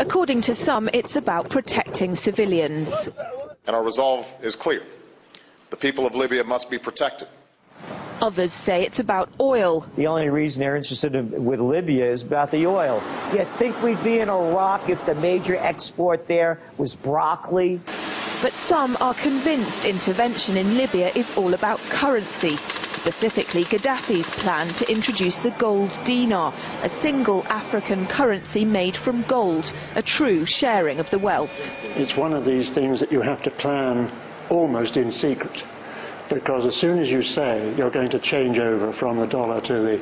According to some, it's about protecting civilians. And our resolve is clear. The people of Libya must be protected. Others say it's about oil. The only reason they're interested with Libya is about the oil. You'd think we'd be in Iraq if the major export there was broccoli. But some are convinced intervention in Libya is all about currency, specifically Gaddafi's plan to introduce the gold dinar, a single African currency made from gold, a true sharing of the wealth. It's one of these things that you have to plan almost in secret, because as soon as you say you're going to change over from the dollar to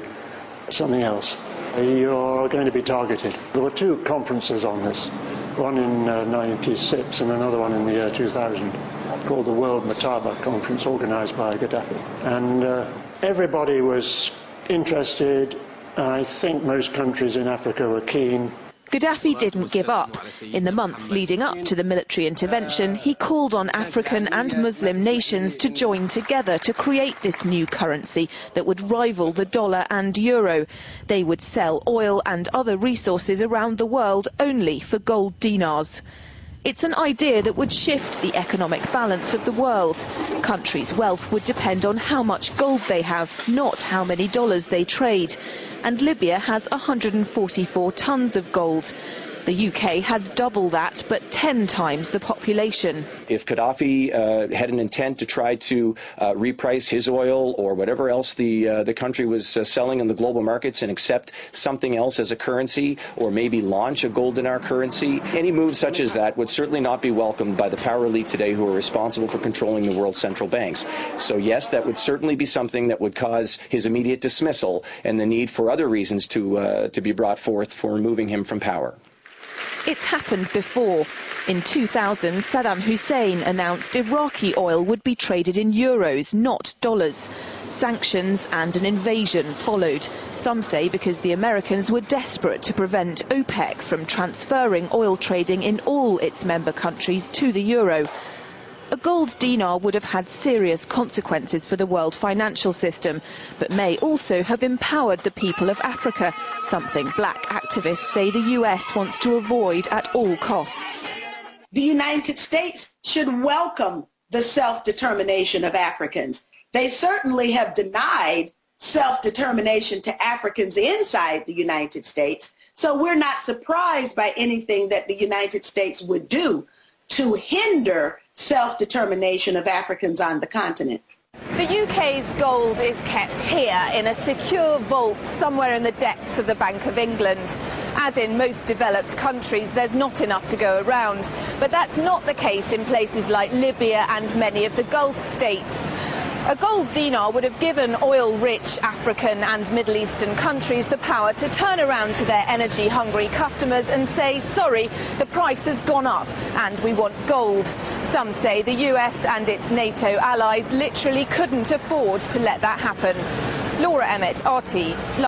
something else, you're going to be targeted. There were two conferences on this, one in '96 and another one in the year 2000, called the World Mataba Conference, organized by Gaddafi. And everybody was interested. I think most countries in Africa were keen. Gaddafi didn't give up. In the months leading up to the military intervention, he called on African and Muslim nations to join together to create this new currency that would rival the dollar and euro. They would sell oil and other resources around the world only for gold dinars. It's an idea that would shift the economic balance of the world. Countries' wealth would depend on how much gold they have, not how many dollars they trade. And Libya has 144 tons of gold. The UK has double that, but 10 times the population. If Gaddafi had an intent to try to reprice his oil or whatever else the country was selling in the global markets and accept something else as a currency, or maybe launch a gold dinar currency, any move such as that would certainly not be welcomed by the power elite today who are responsible for controlling the world's central banks. So yes, that would certainly be something that would cause his immediate dismissal and the need for other reasons to be brought forth for removing him from power. It's happened before. In 2000, Saddam Hussein announced Iraqi oil would be traded in euros, not dollars. Sanctions and an invasion followed. Some say because the Americans were desperate to prevent OPEC from transferring oil trading in all its member countries to the euro. A gold dinar would have had serious consequences for the world financial system, but may also have empowered the people of Africa, something black activists say the US wants to avoid at all costs. The United States should welcome the self-determination of Africans. They certainly have denied self-determination to Africans inside the United States, so we're not surprised by anything that the United States would do to hinder self-determination of Africans on the continent. The UK's gold is kept here in a secure vault somewhere in the depths of the Bank of England. As in most developed countries, there's not enough to go around. But that's not the case in places like Libya and many of the Gulf states. A gold dinar would have given oil-rich African and Middle Eastern countries the power to turn around to their energy-hungry customers and say, sorry, the price has gone up and we want gold. Some say the US and its NATO allies literally couldn't afford to let that happen. Laura Emmett, RT.